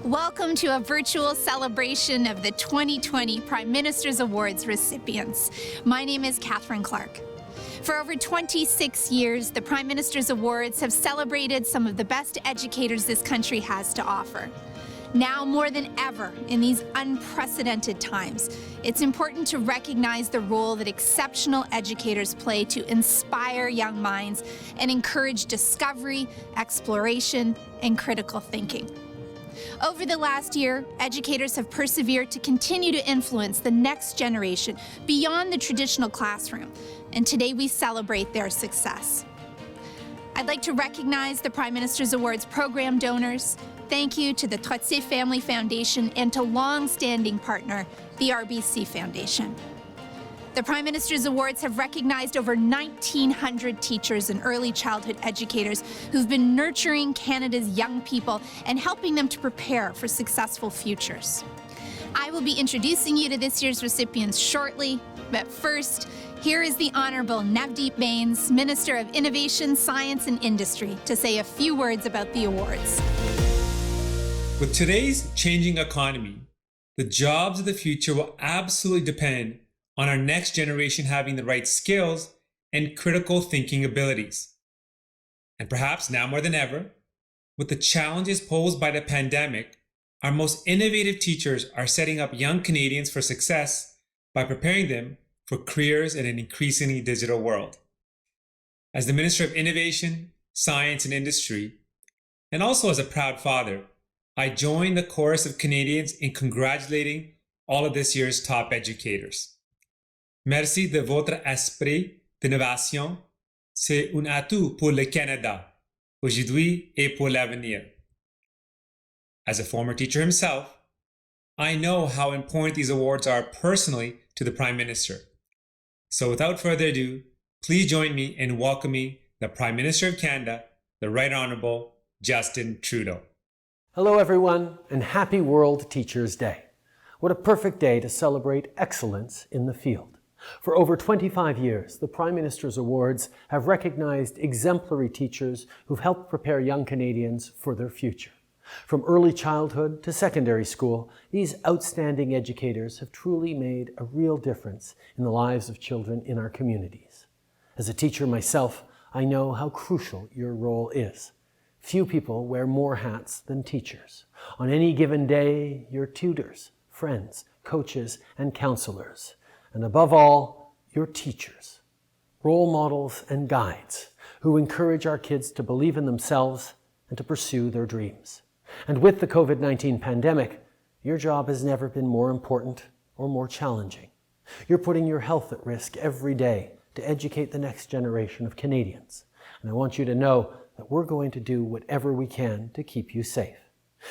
Welcome to a virtual celebration of the 2020 Prime Minister's Awards recipients. My name is Catherine Clark. For over 26 years, the Prime Minister's Awards have celebrated some of the best educators this country has to offer. Now more than ever, in these unprecedented times, it's important to recognize the role that exceptional educators play to inspire young minds and encourage discovery, exploration, and critical thinking. Over the last year, educators have persevered to continue to influence the next generation beyond the traditional classroom, and today we celebrate their success. I'd like to recognize the Prime Minister's Awards program donors. Thank you to the Trottier Family Foundation and to long-standing partner, the RBC Foundation. The Prime Minister's Awards have recognized over 1,900 teachers and early childhood educators who've been nurturing Canada's young people and helping them to prepare for successful futures. I will be introducing you to this year's recipients shortly, but first, here is the Honourable Navdeep Bains, Minister of Innovation, Science and Industry, to say a few words about the awards. With today's changing economy, the jobs of the future will absolutely depend on our next generation having the right skills and critical thinking abilities. And perhaps now more than ever, with the challenges posed by the pandemic, our most innovative teachers are setting up young Canadians for success by preparing them for careers in an increasingly digital world. As the Minister of Innovation, Science and Industry, and also as a proud father, I join the chorus of Canadians in congratulating all of this year's top educators. Merci de votre esprit d'innovation. C'est un atout pour le Canada, aujourd'hui et pour l'avenir. As a former teacher himself, I know how important these awards are personally to the Prime Minister. So without further ado, please join me in welcoming the Prime Minister of Canada, the Right Honourable Justin Trudeau. Hello everyone, and happy World Teachers' Day. What a perfect day to celebrate excellence in the field. For over 25 years, the Prime Minister's Awards have recognized exemplary teachers who've helped prepare young Canadians for their future. From early childhood to secondary school, these outstanding educators have truly made a real difference in the lives of children in our communities. As a teacher myself, I know how crucial your role is. Few people wear more hats than teachers. On any given day, you're tutors, friends, coaches, and counselors. And above all, your teachers, role models and guides who encourage our kids to believe in themselves and to pursue their dreams. And with the COVID-19 pandemic, your job has never been more important or more challenging. You're putting your health at risk every day to educate the next generation of Canadians. And I want you to know that we're going to do whatever we can to keep you safe.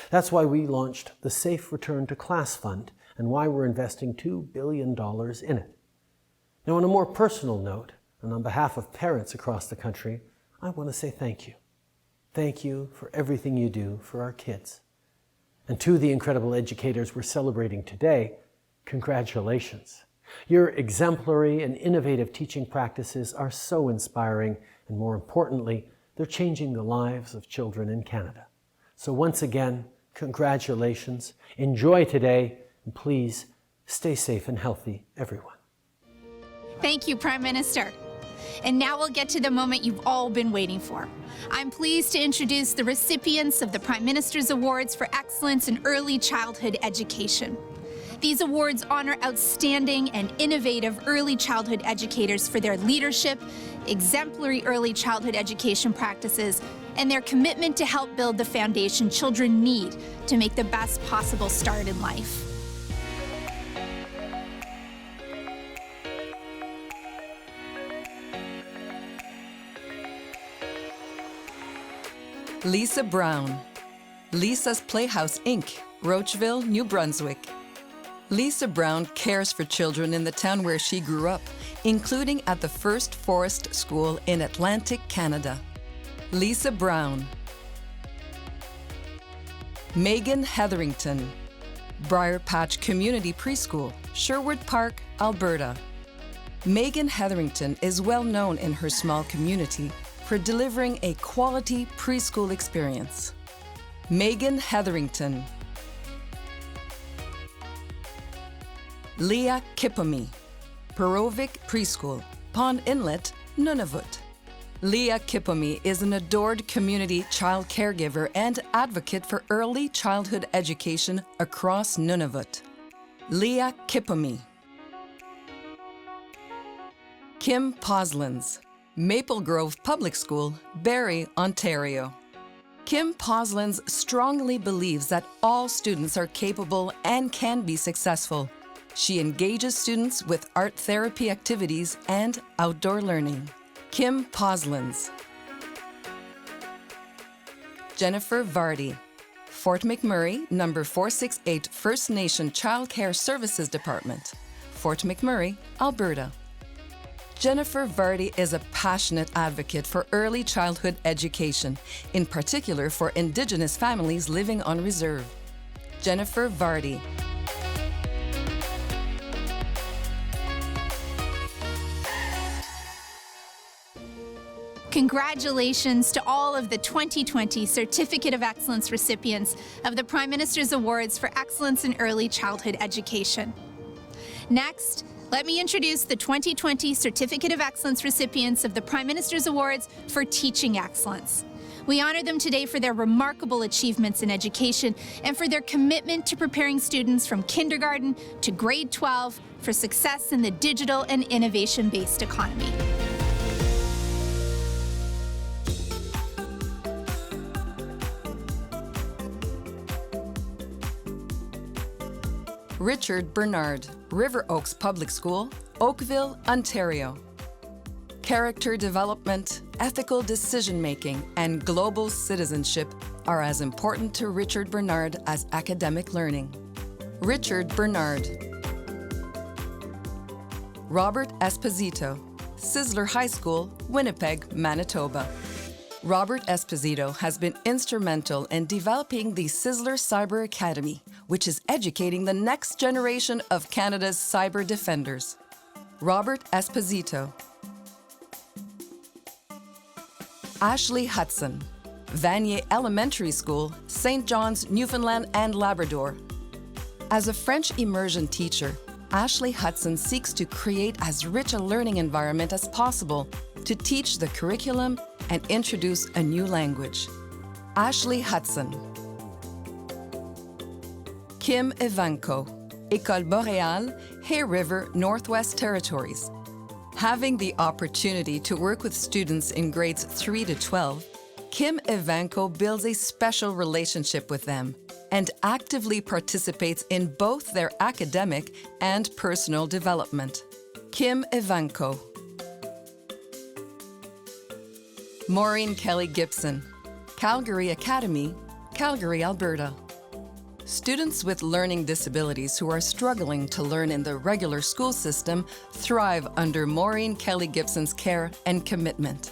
That's why we launched the Safe Return to Class Fund and why we're investing $2 billion in it. Now, on a more personal note, and on behalf of parents across the country, I want to say thank you. Thank you for everything you do for our kids. And to the incredible educators we're celebrating today, congratulations. Your exemplary and innovative teaching practices are so inspiring, and more importantly, they're changing the lives of children in Canada. So once again, congratulations, enjoy today, and please stay safe and healthy, everyone. Thank you, Prime Minister. And now we'll get to the moment you've all been waiting for. I'm pleased to introduce the recipients of the Prime Minister's Awards for Excellence in Early Childhood Education. These awards honor outstanding and innovative early childhood educators for their leadership, exemplary early childhood education practices, and their commitment to help build the foundation children need to make the best possible start in life. Lisa Brown. Lisa's Playhouse, Inc., Rocheville, New Brunswick. Lisa Brown cares for children in the town where she grew up, including at the First Forest School in Atlantic Canada. Lisa Brown. Megan Hetherington. Briar Patch Community Preschool, Sherwood Park, Alberta. Megan Hetherington is well known in her small community for delivering a quality preschool experience. Megan Hetherington. Leah Kippomi, Perovic Preschool, Pond Inlet, Nunavut. Leah Kippomi is an adored community child caregiver and advocate for early childhood education across Nunavut. Leah Kippomi. Kim Poslins, Maple Grove Public School, Barrie, Ontario. Kim Poslins strongly believes that all students are capable and can be successful. She engages students with art therapy activities and outdoor learning. Kim Poslins. Jennifer Vardy, Fort McMurray, number 468 First Nation Child Care Services Department, Fort McMurray, Alberta. Jennifer Vardy is a passionate advocate for early childhood education, in particular for Indigenous families living on reserve. Jennifer Vardy. Congratulations to all of the 2020 Certificate of Excellence recipients of the Prime Minister's Awards for Excellence in Early Childhood Education. Next, let me introduce the 2020 Certificate of Excellence recipients of the Prime Minister's Awards for Teaching Excellence. We honor them today for their remarkable achievements in education and for their commitment to preparing students from kindergarten to grade 12 for success in the digital and innovation-based economy. Richard Bernard, River Oaks Public School, Oakville, Ontario. Character development, ethical decision-making, and global citizenship are as important to Richard Bernard as academic learning. Richard Bernard. Robert Esposito, Sizzler High School, Winnipeg, Manitoba. Robert Esposito has been instrumental in developing the Sizzler Cyber Academy, which is educating the next generation of Canada's cyber defenders. Robert Esposito. Ashley Hudson, Vanier Elementary School, St. John's, Newfoundland and Labrador. As a French immersion teacher, Ashley Hudson seeks to create as rich a learning environment as possible to teach the curriculum and introduce a new language. Ashley Hudson. Kim Evanko, École Boréale, Hay River, Northwest Territories. Having the opportunity to work with students in grades 3 to 12, Kim Evanko builds a special relationship with them and actively participates in both their academic and personal development. Kim Evanko. Maureen Kelly Gibson, Calgary Academy, Calgary, Alberta. Students with learning disabilities who are struggling to learn in the regular school system thrive under Maureen Kelly Gibson's care and commitment.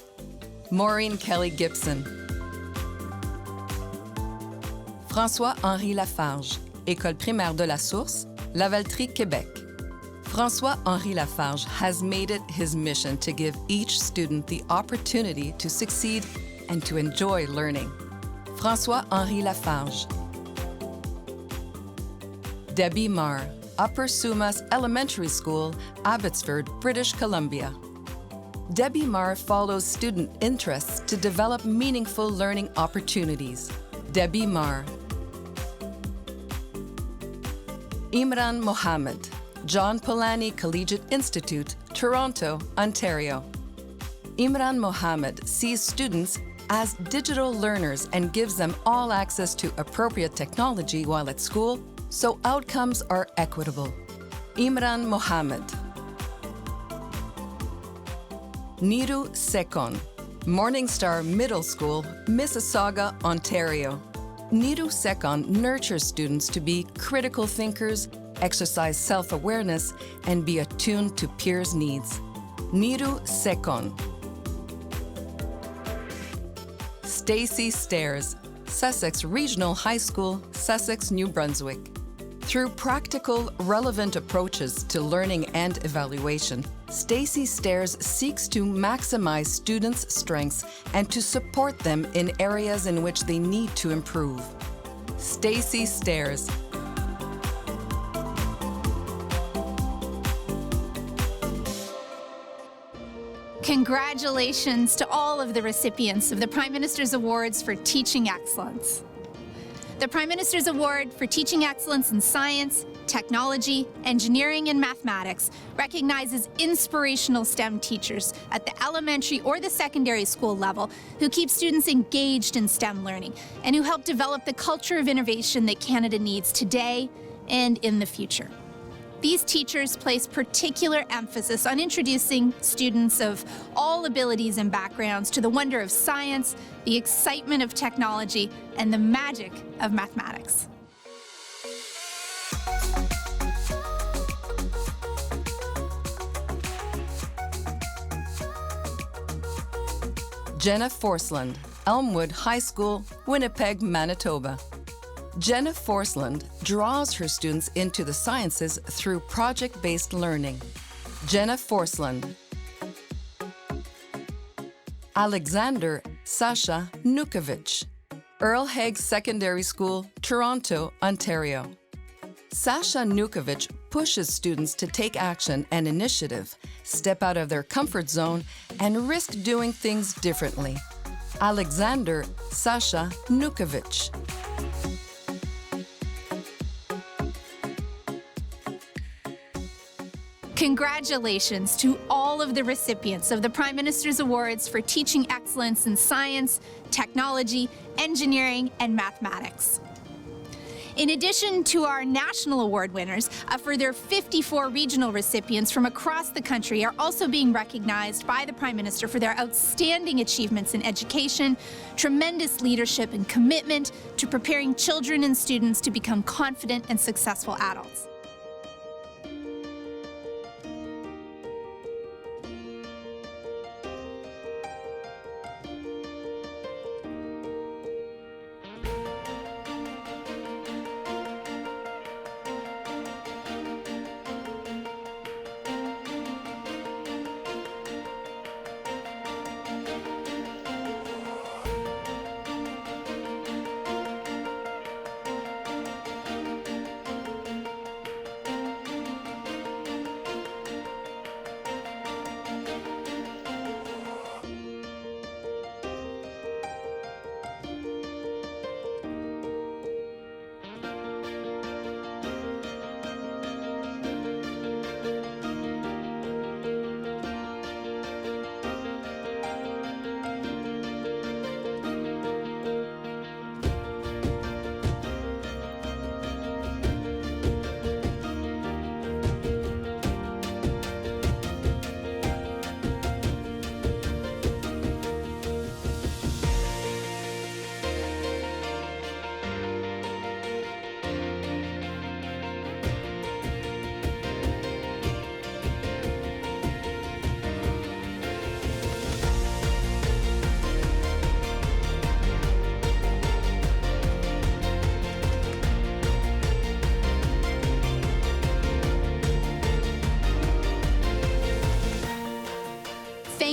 Maureen Kelly Gibson. François-Henri Lafarge, École primaire de la Source, Lavaltrie, Québec. François-Henri Lafarge has made it his mission to give each student the opportunity to succeed and to enjoy learning. François-Henri Lafarge. Debbie Marr, Upper Sumas Elementary School, Abbotsford, British Columbia. Debbie Marr follows student interests to develop meaningful learning opportunities. Debbie Marr. Imran Mohammed, John Polanyi Collegiate Institute, Toronto, Ontario. Imran Mohammed sees students as digital learners and gives them all access to appropriate technology while at school, so outcomes are equitable. Imran Mohammed. Niru Sekon, Morningstar Middle School, Mississauga, Ontario. Niru Sekon nurtures students to be critical thinkers, exercise self-awareness, and be attuned to peers' needs. Niru Sekon. Stacey Stairs, Sussex Regional High School, Sussex, New Brunswick. Through practical, relevant approaches to learning and evaluation, Stacey Stairs seeks to maximize students' strengths and to support them in areas in which they need to improve. Stacey Stairs. Congratulations to all of the recipients of the Prime Minister's Awards for Teaching Excellence. The Prime Minister's Award for Teaching Excellence in Science, Technology, Engineering, and Mathematics recognizes inspirational STEM teachers at the elementary or the secondary school level who keep students engaged in STEM learning and who help develop the culture of innovation that Canada needs today and in the future. These teachers place particular emphasis on introducing students of all abilities and backgrounds to the wonder of science, the excitement of technology, and the magic of mathematics. Jenna Forsland, Elmwood High School, Winnipeg, Manitoba. Jenna Forsland draws her students into the sciences through project-based learning. Jenna Forsland. Alexander Sasha Nukovich, Earl Haig Secondary School, Toronto, Ontario. Sasha Nukovich pushes students to take action and initiative, step out of their comfort zone, and risk doing things differently. Alexander Sasha Nukovich. Congratulations to all of the recipients of the Prime Minister's Awards for Teaching Excellence in Science, Technology, Engineering, and Mathematics. In addition to our national award winners, a further 54 regional recipients from across the country are also being recognized by the Prime Minister for their outstanding achievements in education, tremendous leadership and commitment to preparing children and students to become confident and successful adults.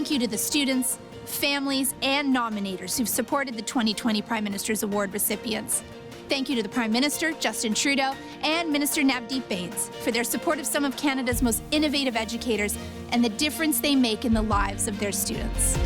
Thank you to the students, families, and nominators who've supported the 2020 Prime Minister's Award recipients. Thank you to the Prime Minister, Justin Trudeau, and Minister Navdeep Bains for their support of some of Canada's most innovative educators and the difference they make in the lives of their students.